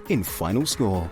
in final score.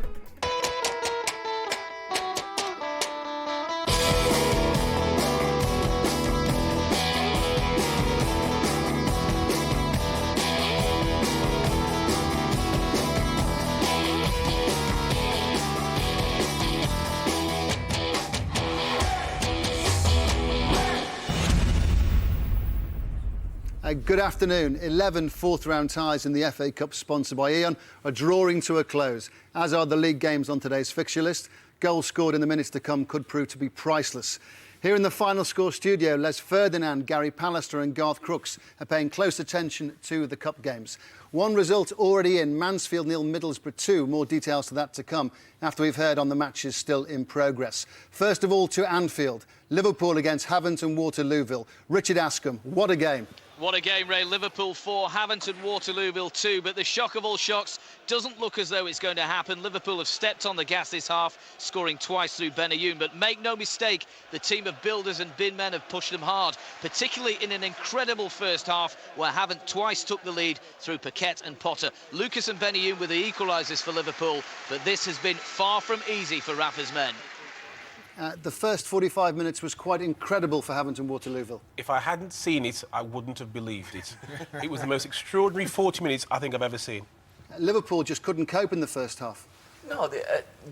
Good afternoon. 11 fourth-round ties in the FA Cup, sponsored by Eon, are drawing to a close, as are the league games on today's fixture list. Goals scored in the minutes to come could prove to be priceless. Here in the Final Score studio, Les Ferdinand, Gary Pallister and Garth Crooks are paying close attention to the Cup games. One result already in, Mansfield 0, Middlesbrough 2. More details to that to come after we've heard on the matches still in progress. First of all, to Anfield. Liverpool against Havant and Waterlooville. Richard Askham, what a game. What a game, Ray. Liverpool 4, Havant and Waterlooville 2. But the shock of all shocks doesn't look as though it's going to happen. Liverpool have stepped on the gas this half, scoring twice through Benayoun. But make no mistake, the team of builders and bin men have pushed them hard, particularly in an incredible first half where Havant twice took the lead through Paquette and Potter. Lucas and Benayoun were the equalisers for Liverpool, but this has been far from easy for Rafa's men. The first 45 minutes was quite incredible for Havant and Waterlooville. If I hadn't seen it, I wouldn't have believed it. It was the most extraordinary 40 minutes I think I've ever seen. Liverpool just couldn't cope in the first half. No,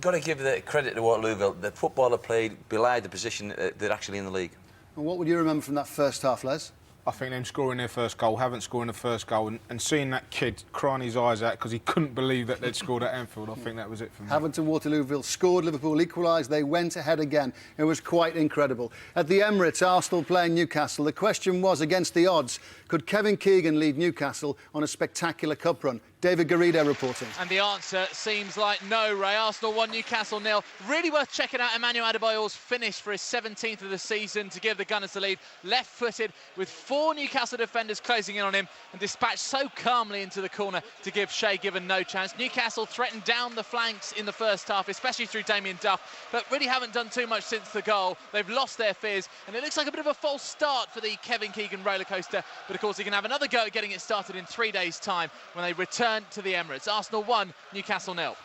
got to give the credit to Waterlooville. The footballer played belied the position they're actually in the league. And what would you remember from that first half, Les? I think them scoring their first goal, Havant scoring the first goal, and seeing that kid crying his eyes out because he couldn't believe that they'd scored at Anfield, I think that was it for me. Havant and Waterlooville scored, Liverpool equalised, they went ahead again. It was quite incredible. At the Emirates, Arsenal playing Newcastle. The question was, against the odds, could Kevin Keegan lead Newcastle on a spectacular cup run? David Garrido reporting. And the answer seems like no, Ray. Arsenal 1, Newcastle 0. Really worth checking out Emmanuel Adebayor's finish for his 17th of the season to give the Gunners the lead. Left-footed with 4 Newcastle defenders closing in on him and dispatched so calmly into the corner to give Shay Given no chance. Newcastle threatened down the flanks in the first half, especially through Damien Duff, but really haven't done too much since the goal. They've lost their fears, and it looks like a bit of a false start for the Kevin Keegan rollercoaster. But of course, he can have another go at getting it started in 3 days' time when they return to the Emirates. Arsenal 1, Newcastle 0.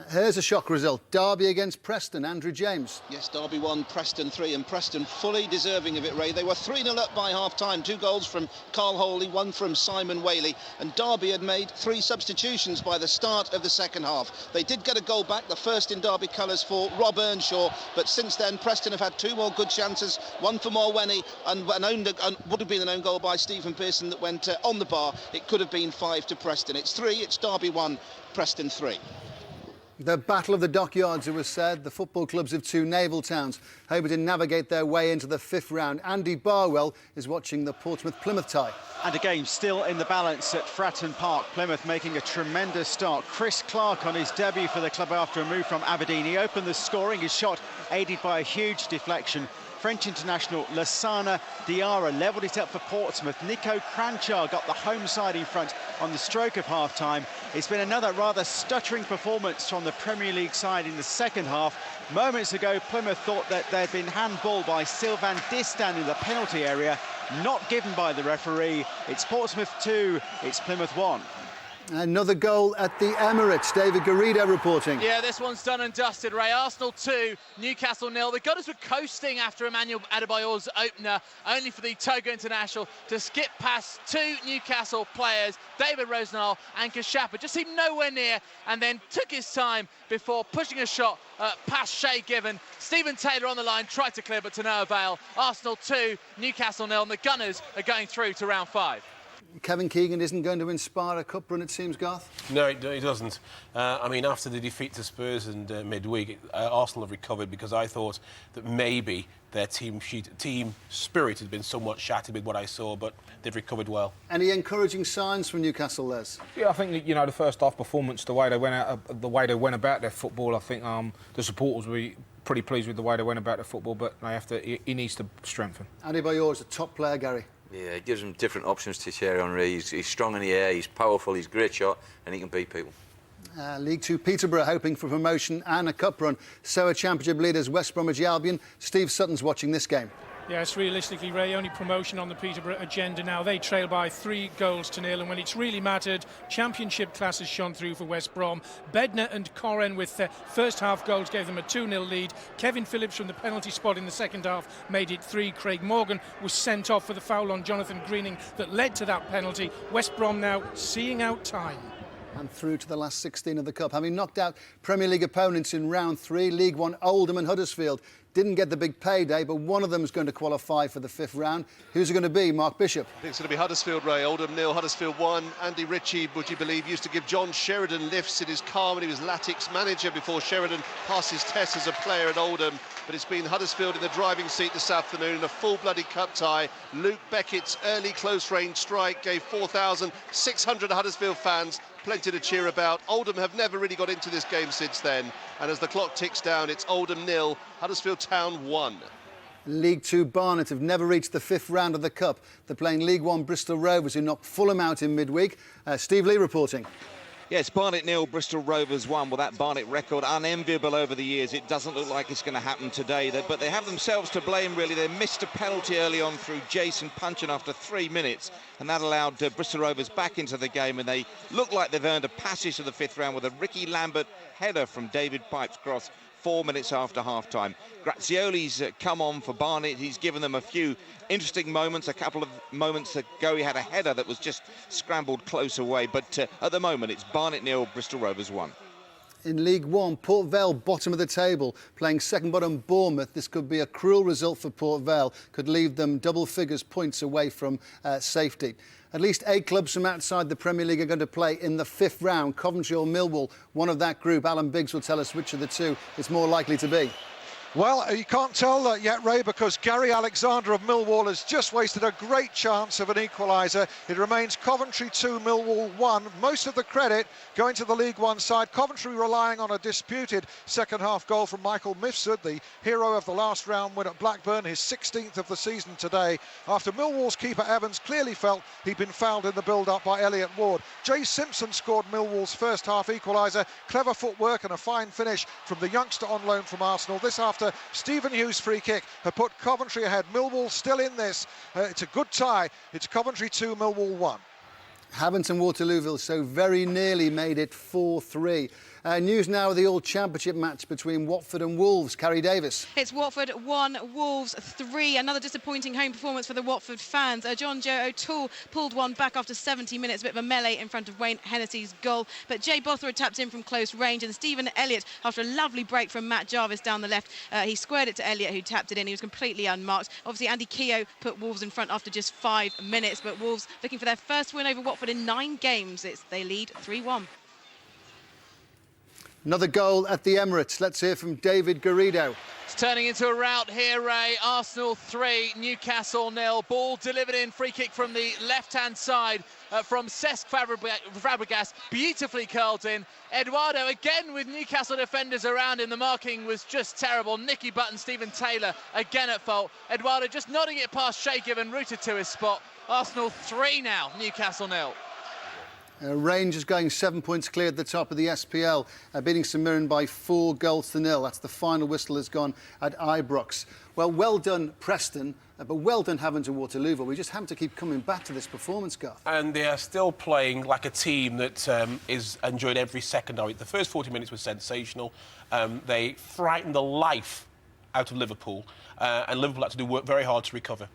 Here's a shock result. Derby against Preston. Andrew James. Yes, Derby 1, Preston 3, and Preston fully deserving of it, Ray. They were 3-0 up by half-time. 2 goals from Carl Holey, 1 from Simon Whaley. And Derby had made 3 substitutions by the start of the second half. They did get a goal back, the first in Derby colours for Rob Earnshaw. But since then, Preston have had 2 more good chances. 1 for Morwenny and would have been an own goal by Stephen Pearson that went on the bar. It could have been 5 to Preston. It's 3, it's Derby 1, Preston 3. The Battle of the Dockyards, it was said. The football clubs of 2 naval towns hoping to navigate their way into the 5th round. Andy Barwell is watching the Portsmouth-Plymouth tie. And a game still in the balance at Fratton Park. Plymouth making a tremendous start. Chris Clark on his debut for the club after a move from Aberdeen. He opened the scoring, his shot aided by a huge deflection. French international Lassana Diarra levelled it up for Portsmouth. Nico Kranchar got the home side in front on the stroke of half-time. It's been another rather stuttering performance from the Premier League side in the second half. Moments ago, Plymouth thought that they'd been handballed by Sylvain Distin in the penalty area. Not given by the referee. It's Portsmouth 2, it's Plymouth 1. Another goal at the Emirates. David Garrido reporting. Yeah, this one's done and dusted, Ray. Arsenal 2, Newcastle 0. The Gunners were coasting after Emmanuel Adebayor's opener, only for the Togo international to skip past 2 Newcastle players, David Rosenal and Kashapa. Just seemed nowhere near, and then took his time before pushing a shot past Shay Given. Stephen Taylor on the line, tried to clear, but to no avail. Arsenal 2, Newcastle 0, and the Gunners are going through to round 5. Kevin Keegan isn't going to inspire a cup run, it seems, Garth? No, it doesn't. I mean, after the defeat to Spurs and midweek, Arsenal have recovered because I thought that maybe their team spirit had been somewhat shattered with what I saw, but they've recovered well. Any encouraging signs from Newcastle, Les? Yeah, I think, you know, the first half performance, the way they went about their football, I think the supporters were pretty pleased with the way they went about their football, but he needs to strengthen. Adebayor is a top player, Gary. Yeah, it gives him different options to Thierry Henry. He's strong in the air, he's powerful, he's a great shot, and he can beat people. League 2 Peterborough hoping for promotion and a cup run. So are Championship leaders West Bromwich Albion. Steve Sutton's watching this game. Yes, realistically, Ray, only promotion on the Peterborough agenda now. They trail by 3-0, and when it's really mattered, championship class has shone through for West Brom. Bednar and Corren with their first half goals gave them a 2-0 lead. Kevin Phillips from the penalty spot in the second half made it 3. Craig Morgan was sent off for the foul on Jonathan Greening that led to that penalty. West Brom now seeing out time. And through to the last 16 of the Cup. Having knocked out Premier League opponents in round 3, League One Oldham and Huddersfield didn't get the big payday, but one of them is going to qualify for the 5th round. Who's it going to be? Mark Bishop. I think it's going to be Huddersfield, Ray. Oldham 0, Huddersfield 1. Andy Ritchie, would you believe, used to give John Sheridan lifts in his car when he was Latics manager before Sheridan passed his test as a player at Oldham. But it's been Huddersfield in the driving seat this afternoon in a full-blooded cup tie. Luke Beckett's early close-range strike gave 4,600 Huddersfield fans plenty to cheer about. Oldham have never really got into this game since then. And as the clock ticks down, it's Oldham 0, Huddersfield Town 1. League Two Barnet have never reached the 5th round of the Cup. They're playing League One Bristol Rovers, who knocked Fulham out in midweek. Steve Lee reporting. Yes, Barnet 0, Bristol Rovers 1. Well, that Barnet record, unenviable over the years. It doesn't look like it's going to happen today. But they have themselves to blame, really. They missed a penalty early on through Jason Punchin after 3 minutes, and that allowed Bristol Rovers back into the game, and they look like they've earned a passage to the 5th round with a Ricky Lambert header from David Pipe's cross 4 minutes after half-time. Grazioli's come on for Barnet. He's given them a few interesting moments. A couple of moments ago, he had a header that was just scrambled close away. But at the moment, it's Barnet 0, Bristol Rovers 1. In League One, Port Vale, bottom of the table, playing second bottom Bournemouth. This could be a cruel result for Port Vale, could leave them double figures points away from safety. At least 8 clubs from outside the Premier League are going to play in the 5th round. Coventry or Millwall, one of that group. Alan Biggs will tell us which of the two it's more likely to be. Well, you can't tell that yet, Ray, because Gary Alexander of Millwall has just wasted a great chance of an equaliser. It remains Coventry 2, Millwall 1. Most of the credit going to the League One side. Coventry relying on a disputed second-half goal from Michael Mifsud, the hero of the last round win at Blackburn, his 16th of the season today, after Millwall's keeper Evans clearly felt he'd been fouled in the build-up by Elliot Ward. Jay Simpson scored Millwall's first-half equaliser. Clever footwork and a fine finish from the youngster on loan from Arsenal. This after Stephen Hughes' free kick had put Coventry ahead. Millwall still in this. It's a good tie. It's Coventry 2, Millwall 1. Havant and Waterlooville so very nearly made it 4-3. News now of the All-Championship match between Watford and Wolves. Carrie Davis. It's Watford 1, Wolves 3. Another disappointing home performance for the Watford fans. John Joe O'Toole pulled one back after 70 minutes. A bit of a melee in front of Wayne Hennessy's goal. But Jay Bothroyd tapped in from close range. And Stephen Elliott, after a lovely break from Matt Jarvis down the left, he squared it to Elliott, who tapped it in. He was completely unmarked. Obviously, Andy Keogh put Wolves in front after just 5 minutes. But Wolves looking for their first win over Watford in 9 games. They lead 3-1. Another goal at the Emirates. Let's hear from David Garrido. It's turning into a rout here, Ray. Arsenal 3, Newcastle 0. Ball delivered in, free kick from the left-hand side from Cesc Fabregas. Beautifully curled in. Eduardo again with Newcastle defenders around him. The marking was just terrible. Nicky Butt and Stephen Taylor again at fault. Eduardo just nodding it past Shay Given, rooted to his spot. Arsenal 3 now, Newcastle 0. Rangers going 7 points clear at the top of the SPL, beating St Mirren by 4-0. That's the final whistle has gone at Ibrox. Well done, Preston, but well done Havant and Waterlooville. We just have to keep coming back to this performance, Garth. And they are still playing like a team that is enjoyed every second of it. The first 40 minutes was sensational. They frightened the life out of Liverpool, and Liverpool had to work very hard to recover.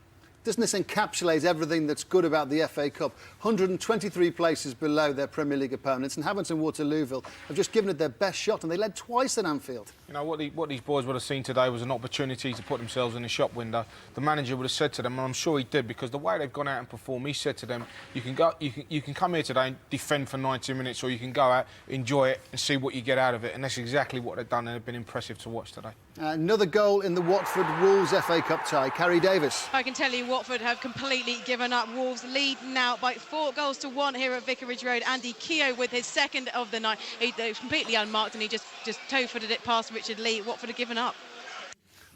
Doesn't this encapsulate everything that's good about the FA Cup? 123 places below their Premier League opponents, and Havant and Waterlooville have just given it their best shot, and they led twice at Anfield. You know, what these boys would have seen today was an opportunity to put themselves in the shop window. The manager would have said to them, and I'm sure he did, because the way they've gone out and performed, he said to them, you can come here today and defend for 90 minutes, or you can go out, enjoy it, and see what you get out of it. And that's exactly what they've done, and they've been impressive to watch today. Another goal in the Watford-Wolves FA Cup tie. Carrie Davis. I can tell you Watford have completely given up. Wolves lead now by 4-1 here at Vicarage Road. Andy Keogh with his second of the night. He was completely unmarked, and he just toe-footed it past Richard Lee. Watford have given up.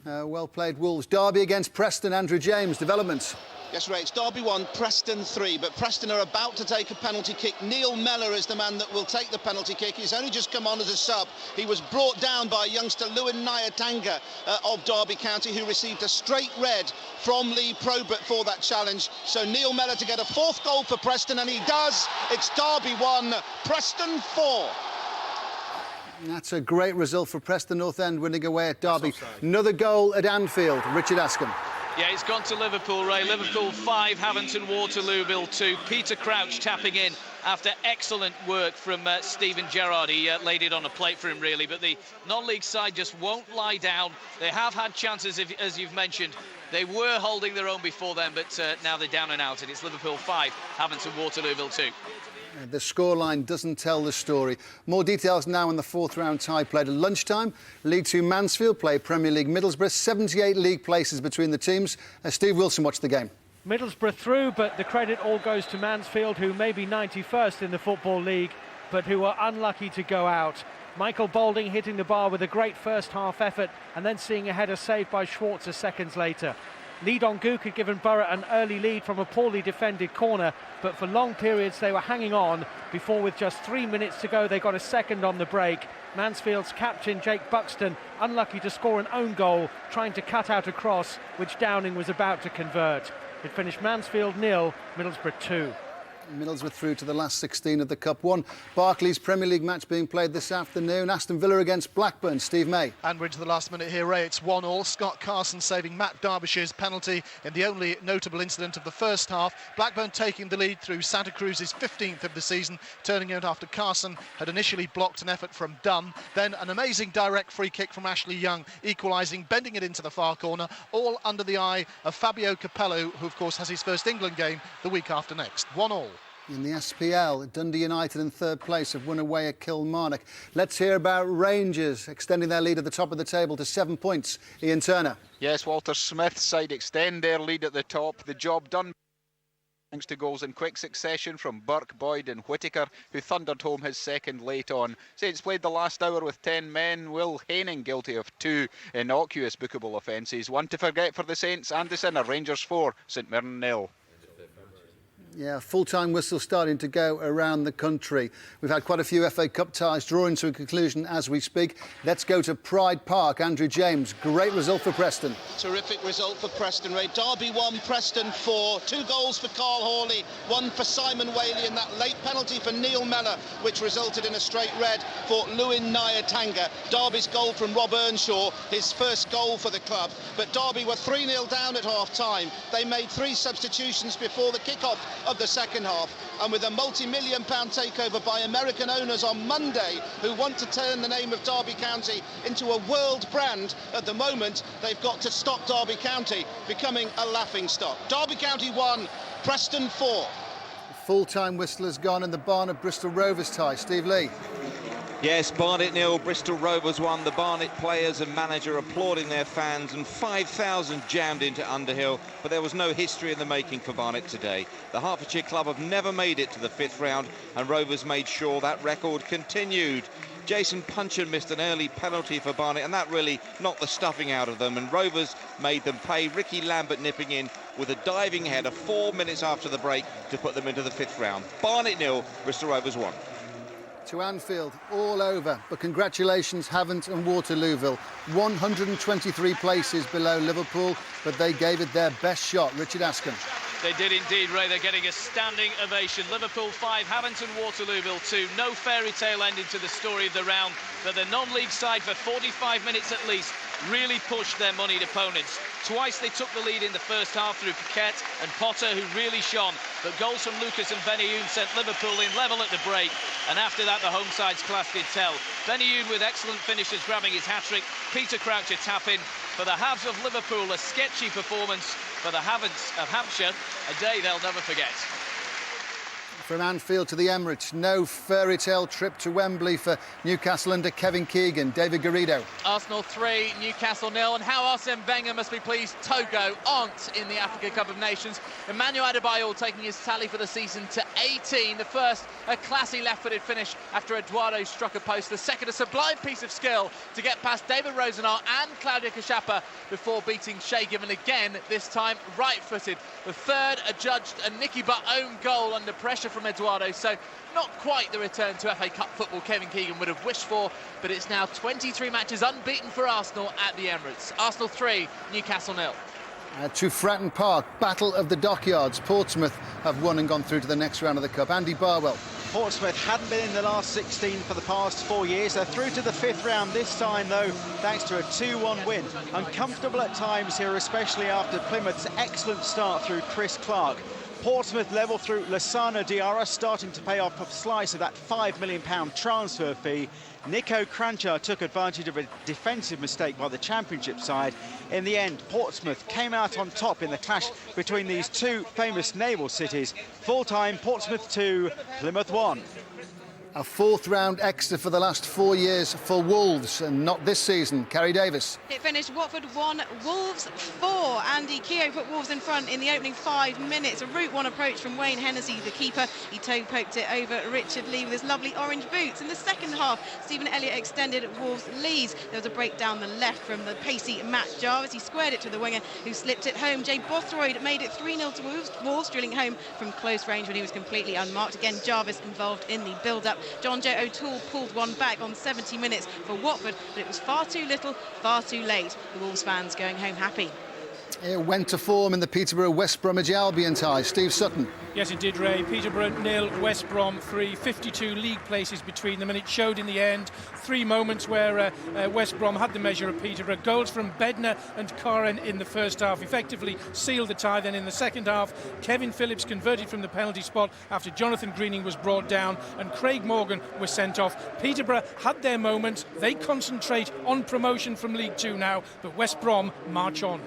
Well played, Wolves. Derby against Preston. Andrew James, developments. Yes, Ray, it's Derby 1, Preston 3, but Preston are about to take a penalty kick. Neil Mellor is the man that will take the penalty kick. He's only just come on as a sub. He was brought down by youngster Lewin Nyatanga of Derby County, who received a straight red from Lee Probert for that challenge. So Neil Mellor to get a 4th goal for Preston, and he does. It's Derby 1, Preston 4. That's a great result for Preston North End, winning away at Derby. Another goal at Anfield. Richard Askham. Yeah, it's gone to Liverpool, Ray. Liverpool 5, Haventon Waterlooville 2. Peter Crouch tapping in after excellent work from Stephen Gerrard. He laid it on a plate for him, really, but the non-league side just won't lie down. They have had chances, as you've mentioned. They were holding their own before then, but now they're down and out, and it's Liverpool 5, Haventon Waterlooville 2. The scoreline doesn't tell the story. More details now in the 4th round tie played at lunchtime. League 2 Mansfield play Premier League Middlesbrough. 78 league places between the teams. Steve Wilson watched the game. Middlesbrough through, but the credit all goes to Mansfield, who may be 91st in the Football League, but who are unlucky to go out. Michael Boulding hitting the bar with a great first half effort and then seeing a header saved by Schwarzer seconds later. Lee Dong-gook had given Borough an early lead from a poorly defended corner, but for long periods they were hanging on before, with just 3 minutes to go, they got a second on the break. Mansfield's captain Jake Buxton unlucky to score an own goal, trying to cut out a cross which Downing was about to convert. It finished Mansfield 0, Middlesbrough 2. Middlesbrough through to the last 16 of the Cup 1. Barclays Premier League match being played this afternoon. Aston Villa against Blackburn. Steve May. And we're into the last minute here, Ray. It's 1-1. Scott Carson saving Matt Derbyshire's penalty in the only notable incident of the first half. Blackburn taking the lead through Santa Cruz's 15th of the season, turning it after Carson had initially blocked an effort from Dunn. Then an amazing direct free kick from Ashley Young, equalising, bending it into the far corner, all under the eye of Fabio Capello, who of course has his first England game the week after next. 1-1. In the SPL, Dundee United in 3rd place have won away at Kilmarnock. Let's hear about Rangers extending their lead at the top of the table to 7 points. Ian Turner. Yes, Walter Smith's side extend their lead at the top. The job done thanks to goals in quick succession from Burke, Boyd and Whittaker, who thundered home his second late on. Saints played the last hour with 10 men. Will Haining guilty of 2 innocuous bookable offences. 1 to forget for the Saints. Anderson, a Rangers 4, St Mirren 0. Yeah, full-time whistle starting to go around the country. We've had quite a few FA Cup ties drawing to a conclusion as we speak. Let's go to Pride Park. Andrew James, great result for Preston. Terrific result for Preston, Ray. Derby 1, Preston 4. 2 goals for Carl Hawley, 1 for Simon Whaley, and that late penalty for Neil Mellor, which resulted in a straight red for Lewin Nyatanga. Derby's goal from Rob Earnshaw, his first goal for the club. But Derby were 3-0 down at half-time. They made 3 substitutions before the kick-off of the second half, and with a multi-million-pound takeover by American owners on Monday, who want to turn the name of Derby County into a world brand, at the moment they've got to stop Derby County becoming a laughingstock. Derby County 1, Preston 4. Full-time whistle has gone in the Barnet Bristol Rovers tie. Steve Lee. Yes, Barnet 0, Bristol Rovers 1. The Barnet players and manager applauding their fans, and 5,000 jammed into Underhill, but there was no history in the making for Barnet today. The Hertfordshire club have never made it to the 5th round, and Rovers made sure that record continued. Jason Puncheon missed an early penalty for Barnet, and that really knocked the stuffing out of them, and Rovers made them pay. Ricky Lambert nipping in with a diving header 4 minutes after the break to put them into the 5th round. Barnet 0, Bristol Rovers 1. To Anfield, all over, but congratulations Havant and Waterlooville. 123 places below Liverpool, but they gave it their best shot. Richard Askham. They did indeed, Ray. They're getting a standing ovation. Liverpool 5, Haventon Waterlooville 2. No fairy tale ending to the story of the round, but the non-league side for 45 minutes at least really pushed their moneyed opponents. Twice they took the lead in the first half through Paquette and Potter, who really shone, but goals from Lucas and Benayoun sent Liverpool in level at the break, and after that the home side's class did tell. Benayoun with excellent finishes grabbing his hat-trick, Peter Crouch a tap-in. For the Havs of Liverpool, a sketchy performance. For the Havants of Hampshire, a day they'll never forget. From Anfield to the Emirates, no fairy tale trip to Wembley for Newcastle under Kevin Keegan. David Garrido. Arsenal 3, Newcastle 0, and how Arsene Wenger must be pleased Togo aren't in the Africa Cup of Nations. Emmanuel Adebayor taking his tally for the season to 18. The first, a classy left-footed finish after Eduardo struck a post. The second, a sublime piece of skill to get past David Rosenar and Claudio Cachapa before beating Shea Given again, this time right-footed. The third, adjudged a Nicky Butt own goal under pressure from Eduardo, so not quite the return to FA Cup football Kevin Keegan would have wished for, but it's now 23 matches unbeaten for Arsenal at the Emirates. Arsenal 3, Newcastle 0. To Fratton Park, Battle of the Dockyards. Portsmouth have won and gone through to the next round of the Cup. Andy Barwell. Portsmouth hadn't been in the last 16 for the past 4 years. They're through to the 5th round this time, though, thanks to a 2-1 win. Uncomfortable at times here, especially after Plymouth's excellent start through Chris Clark. Portsmouth level through Lasana Diarra, starting to pay off a slice of that £5 million transfer fee. Nico Kranjčar took advantage of a defensive mistake by the Championship side. In the end, Portsmouth came out on top in the clash between these two famous naval cities. Full-time, Portsmouth 2, Plymouth 1. A 4th round extra for the last 4 years for Wolves, and not this season. Carrie Davis. It finished Watford 1, Wolves 4. Andy Keogh put Wolves in front in the opening 5 minutes. A route one approach from Wayne Hennessy, the keeper. He toe-poked it over Richard Lee with his lovely orange boots. In the second half, Stephen Elliott extended Wolves' leads. There was a break down the left from the pacey Matt Jarvis. He squared it to the winger, who slipped it home. Jay Bothroyd made it 3-0 to Wolves, drilling home from close range when he was completely unmarked. Again, Jarvis involved in the build-up. John Joe O'Toole pulled one back on 70 minutes for Watford, but it was far too little, far too late. The Wolves fans going home happy. It went to form in the Peterborough-West Bromwich Albion tie. Steve Sutton. Yes, it did, Ray. Peterborough 0, West Brom 3, 52 league places between them, and it showed in the end 3 moments where West Brom had the measure of Peterborough. Goals from Bednar and Corrin in the first half effectively sealed the tie. Then in the second half, Kevin Phillips converted from the penalty spot after Jonathan Greening was brought down and Craig Morgan was sent off. Peterborough had their moment. They concentrate on promotion from League 2 now, but West Brom march on.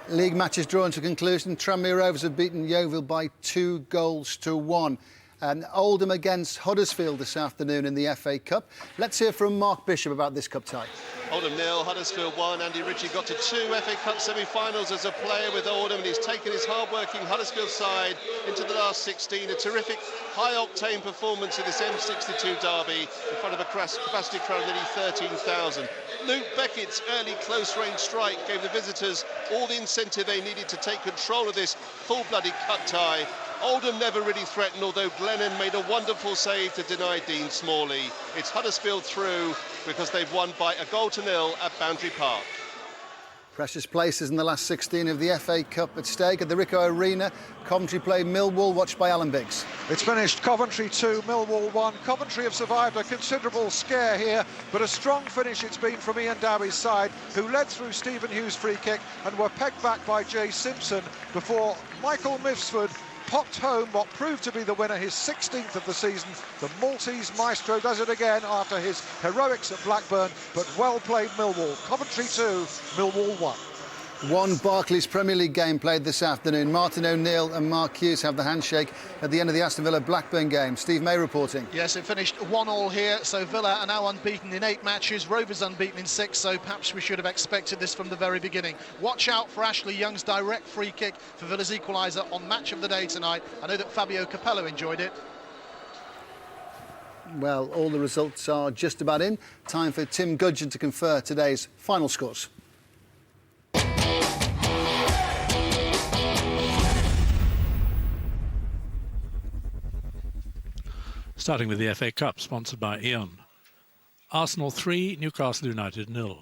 League matches drawn to conclusion. Tranmere Rovers have beaten Yeovil by 2-1. And Oldham against Huddersfield this afternoon in the FA Cup. Let's hear from Mark Bishop about this cup tie. Oldham 0, Huddersfield 1. Andy Ritchie got to 2 FA Cup semi-finals as a player with Oldham, and he's taken his hard-working Huddersfield side into the last 16. A terrific high-octane performance in this M62 derby in front of a capacity crowd of nearly 13,000. Luke Beckett's early close-range strike gave the visitors all the incentive they needed to take control of this full-blooded cup tie. Oldham never really threatened, although Glennon made a wonderful save to deny Dean Smalley. It's Huddersfield through because they've won by 1-0 at Boundary Park. Precious places in the last 16 of the FA Cup at stake at the Ricoh Arena. Coventry play Millwall, watched by Alan Biggs. It's finished Coventry 2, Millwall 1. Coventry have survived a considerable scare here, but a strong finish it's been from Ian Dowies' side, who led through Stephen Hughes' free kick and were pegged back by Jay Simpson before Michael Mifsford popped home what proved to be the winner, his 16th of the season. The Maltese maestro does it again after his heroics at Blackburn, but well played Millwall. Coventry 2, Millwall 1. One Barclays Premier League game played this afternoon. Martin O'Neill and Mark Hughes have the handshake at the end of the Aston Villa-Blackburn game. Steve May reporting. Yes, it finished 1-1 here, so Villa are now unbeaten in 8 matches, Rovers unbeaten in 6, so perhaps we should have expected this from the very beginning. Watch out for Ashley Young's direct free kick for Villa's equaliser on Match of the Day tonight. I know that Fabio Capello enjoyed it. Well, all the results are just about in. Time for Tim Gudgeon to confer today's final scores. Starting with the FA Cup, sponsored by Eon. Arsenal 3, Newcastle United 0.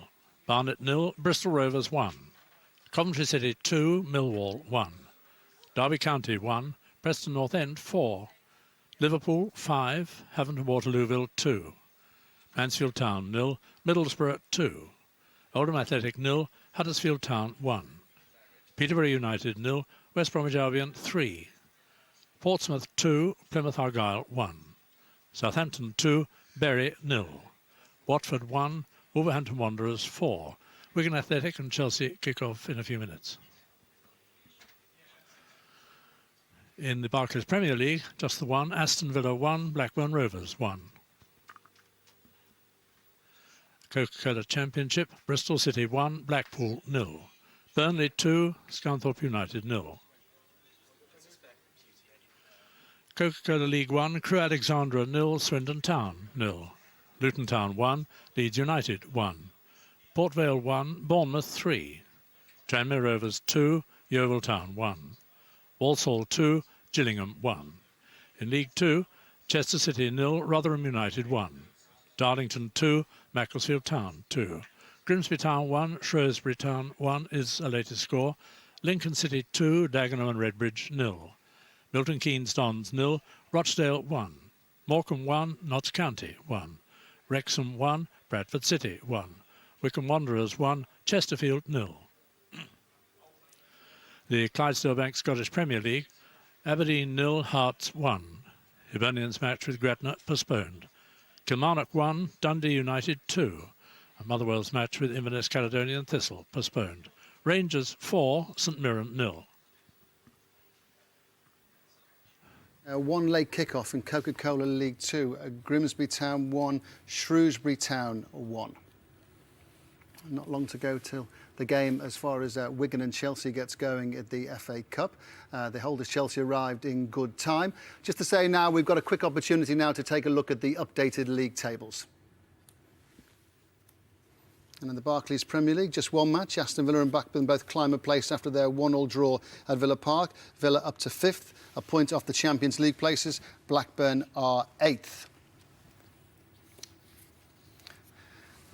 Barnet 0, Bristol Rovers 1. Coventry City 2, Millwall 1. Derby County 1, Preston North End 4. Liverpool 5, Havant Waterlooville 2. Mansfield Town 0, Middlesbrough 2. Oldham Athletic 0, Huddersfield Town 1. Peterborough United 0, West Bromwich Albion 3. Portsmouth 2, Plymouth Argyle 1. Southampton 2, Bury 0. Watford 1, Wolverhampton Wanderers 4. Wigan Athletic and Chelsea kick off in a few minutes. In the Barclays Premier League, just the one, Aston Villa 1, Blackburn Rovers 1. Coca-Cola Championship, Bristol City 1, Blackpool 0. Burnley 2, Scunthorpe United 0. Coca-Cola League 1, Crewe Alexandra 0, Swindon Town 0. Luton Town 1, Leeds United 1. Port Vale 1, Bournemouth 3. Tranmere Rovers 2, Yeovil Town 1. Walsall 2, Gillingham 1. In League 2, Chester City 0, Rotherham United 1. Darlington 2, Macclesfield Town 2. Grimsby Town 1, Shrewsbury Town 1 is a latest score. Lincoln City 2, Dagenham and Redbridge 0. Milton Keynes Dons 0, Rochdale 1. Morecambe 1, Notts County 1. Wrexham 1, Bradford City 1. Wycombe Wanderers 1, Chesterfield 0. The Clydesdale Bank Scottish Premier League, Aberdeen 0, Hearts 1. Hibernian's match with Gretna postponed. Kilmarnock 1, Dundee United 2. A Motherwell's match with Inverness Caledonian Thistle postponed. Rangers 4, St Mirren 0. One late kick-off in Coca-Cola League 2. Grimsby Town 1, Shrewsbury Town 1. Not long to go till the game as far as Wigan and Chelsea gets going at the FA Cup. The holders Chelsea arrived in good time. Just to say now, we've got a quick opportunity now to take a look at the updated league tables. And in the Barclays Premier League, just one match. Aston Villa and Blackburn both climb a place after their 1-1 draw at Villa Park. Villa up to 5th, a point off the Champions League places. Blackburn are 8th.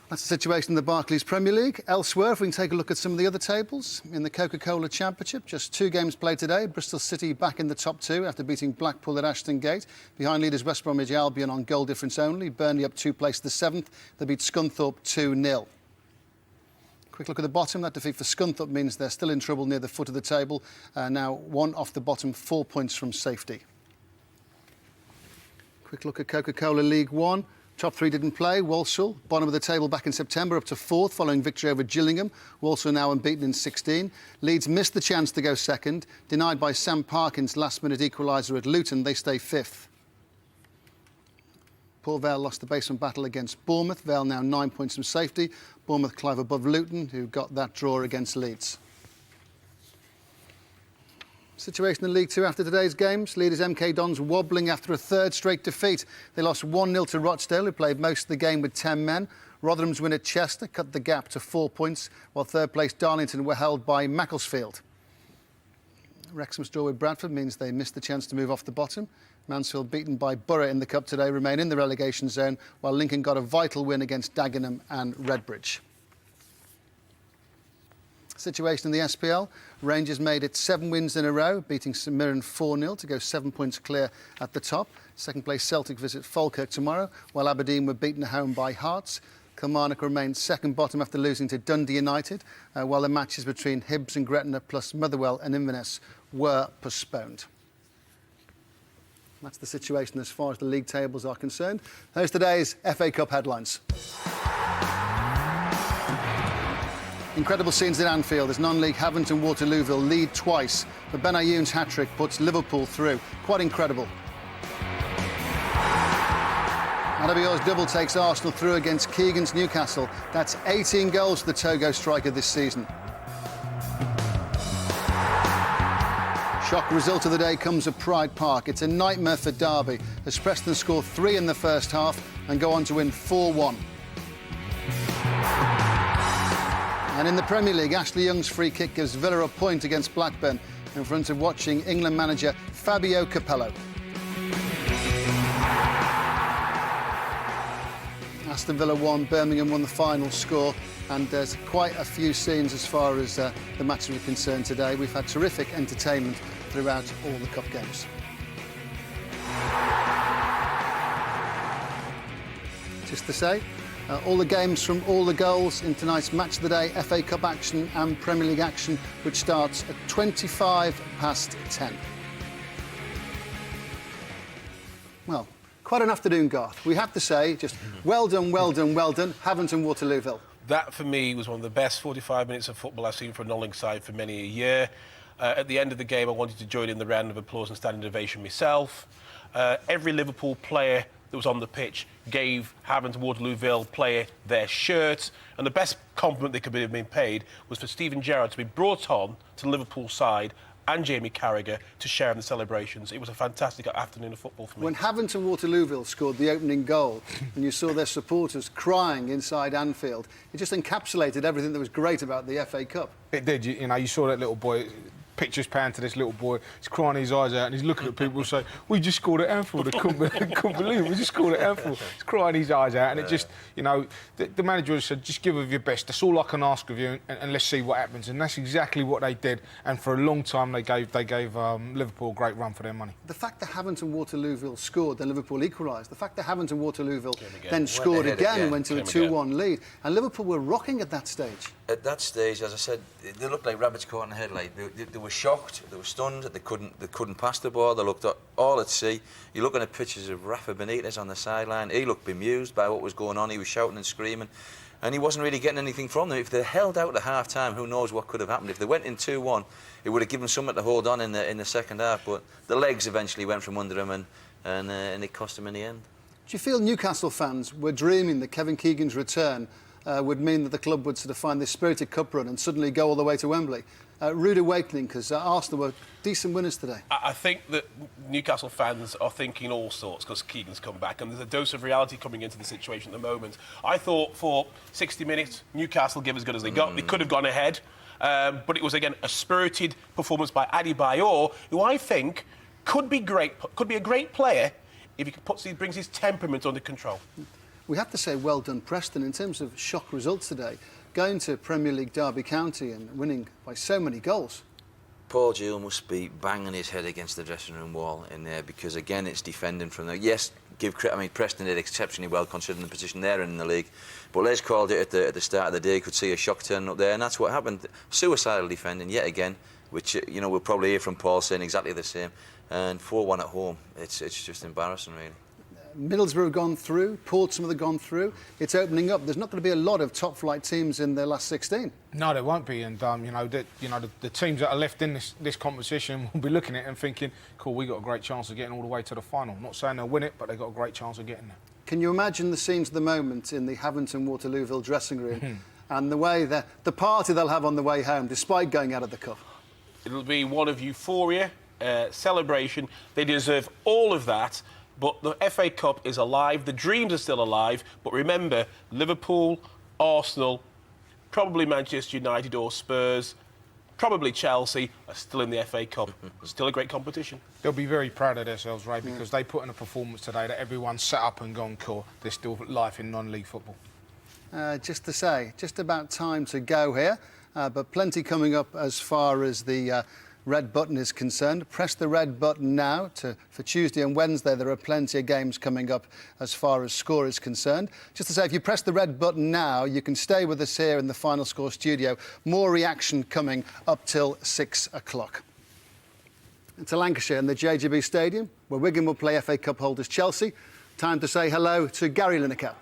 That's the situation in the Barclays Premier League. Elsewhere, if we can take a look at some of the other tables. In the Coca-Cola Championship, just 2 games played today. Bristol City back in the top 2 after beating Blackpool at Ashton Gate. Behind leaders West Bromwich Albion on goal difference only. Burnley up 2 places to 7th. They beat Scunthorpe 2-0. Quick look at the bottom. That defeat for Scunthorpe means they're still in trouble near the foot of the table. Now 1 off the bottom, 4 points from safety. Quick look at Coca-Cola League 1. Top 3 didn't play. Walsall, bottom of the table back in September, up to 4th following victory over Gillingham. Walsall now unbeaten in 16. Leeds missed the chance to go 2nd. Denied by Sam Parkin's last-minute equaliser at Luton, they stay 5th. Port Vale lost the basement battle against Bournemouth. Vale now 9 points from safety. Bournemouth clive above Luton, who got that draw against Leeds. Situation in League 2 after today's games. Leaders MK Dons wobbling after a 3rd straight defeat. They lost 1-0 to Rochdale, who played most of the game with 10 men. Rotherham's win at Chester cut the gap to 4 points, while 3rd place Darlington were held by Macclesfield. Wrexham's draw with Bradford means they missed the chance to move off the bottom. Mansfield, beaten by Borough in the Cup today, remain in the relegation zone, while Lincoln got a vital win against Dagenham and Redbridge. Situation in the SPL. Rangers made it 7 wins in a row, beating St Mirren 4-0 to go 7 points clear at the top. 2nd place Celtic visit Falkirk tomorrow, while Aberdeen were beaten at home by Hearts. Kilmarnock remained 2nd bottom after losing to Dundee United, while the matches between Hibs and Gretna plus Motherwell and Inverness were postponed. That's the situation as far as the league tables are concerned. Those today's FA Cup headlines. Incredible scenes at Anfield as non-league Havant and Waterlooville lead twice, but Ben Ayoun's hat-trick puts Liverpool through. Quite incredible. Adebayor's double takes Arsenal through against Keegan's Newcastle. That's 18 goals for the Togo striker this season. Shock result of the day comes at Pride Park. It's a nightmare for Derby as Preston score 3 in the first half and go on to win 4-1. And in the Premier League, Ashley Young's free kick gives Villa a point against Blackburn in front of watching England manager Fabio Capello. Aston Villa won, Birmingham won the final score, and there's quite a few scenes as far as the matches are concerned today. We've had terrific entertainment throughout all the cup games. Just to say, all the games from all the goals in tonight's Match of the Day, FA Cup action and Premier League action, which starts at 10:25. Well, quite an afternoon, Garth. We have to say, just well done, well done, well done, Havant and Waterlooville. That, for me, was one of the best 45 minutes of football I've seen for a non-league side for many a year. At the end of the game, I wanted to join in the round of applause and standing ovation myself. Every Liverpool player that was on the pitch gave Havant Waterlooville player their shirt, and the best compliment they could have been paid was for Steven Gerrard to be brought on to the Liverpool side and Jamie Carragher to share in the celebrations. It was a fantastic afternoon of football for me. When Havant and Waterlooville scored the opening goal and you saw their supporters crying inside Anfield, it just encapsulated everything that was great about the FA Cup. It did. You know, you saw that little boy. Pictures pan to this little boy. He's crying his eyes out and he's looking at people and saying, "We just scored at Anfield. I couldn't believe it. We just scored at Anfield." He's crying his eyes out, and it just, you know, the manager said, "Just give of your best. That's all I can ask of you, and let's see what happens." And that's exactly what they did. And for a long time, they gave Liverpool a great run for their money. The fact that Havant and Waterlooville scored, then Liverpool equalised. The fact that Havant and Waterlooville then scored again and went to a 2-1 lead, and Liverpool were rocking at that stage. At that stage, as I said, they looked like rabbits caught in a headlight. They were shocked, they were stunned, they couldn't pass the ball, they looked all at sea. You're looking at pictures of Rafa Benitez on the sideline. He looked bemused by what was going on. He was shouting and screaming, and he wasn't really getting anything from them. If they held out at half-time, who knows what could have happened. If they went in 2-1, it would have given something to hold on in the second half, but the legs eventually went from under him, and it cost him in the end. Do you feel Newcastle fans were dreaming that Kevin Keegan's return would mean that the club would sort of find this spirited cup run and suddenly go all the way to Wembley? Rude awakening, because Arsenal were decent winners today. I think that Newcastle fans are thinking all sorts because Keegan's come back, and there's a dose of reality coming into the situation at the moment. I thought for 60 minutes, Newcastle gave as good as they got. They could have gone ahead, but it was, again, a spirited performance by Adebayor, who I think could be a great player if he brings his temperament under control. We have to say well done, Preston, in terms of shock results today. Going to Premier League Derby County and winning by so many goals. Paul Gill must be banging his head against the dressing room wall in there, because, again, it's defending from there. Yes, give credit. I mean, Preston did exceptionally well considering the position they're in the league. But Les called it at the start of the day. Could see a shock turning up there, and that's what happened. Suicidal defending yet again, which, you know, we'll probably hear from Paul saying exactly the same. And 4-1 at home. It's just embarrassing, really. Middlesbrough have gone through, Portsmouth have gone through. It's opening up. There's not going to be a lot of top-flight teams in the last 16. No, there won't be, and the teams that are left in this competition will be looking at it and thinking, "Cool, we got a great chance of getting all the way to the final." Not saying they'll win it, but they've got a great chance of getting there. Can you imagine the scenes at the moment in the Havant and Waterlooville dressing room and the way the party they'll have on the way home, despite going out of the cup? It'll be one of euphoria, celebration. They deserve all of that. But the FA Cup is alive, the dreams are still alive, but remember, Liverpool, Arsenal, probably Manchester United or Spurs, probably Chelsea are still in the FA Cup. Still a great competition. They'll be very proud of themselves, Ray, because they put in a performance today that everyone's sat up and gone, "Cool, there's still life in non-league football." Just to say, just about time to go here, but plenty coming up as far as the red button is concerned. Press the red button now for Tuesday and Wednesday. There are plenty of games coming up as far as score is concerned. Just to say, if you press the red button now, you can stay with us here in the Final Score studio. More reaction coming up till 6 o'clock. To Lancashire and the JGB Stadium, where Wigan will play FA Cup holders Chelsea. Time to say hello to Gary Lineker.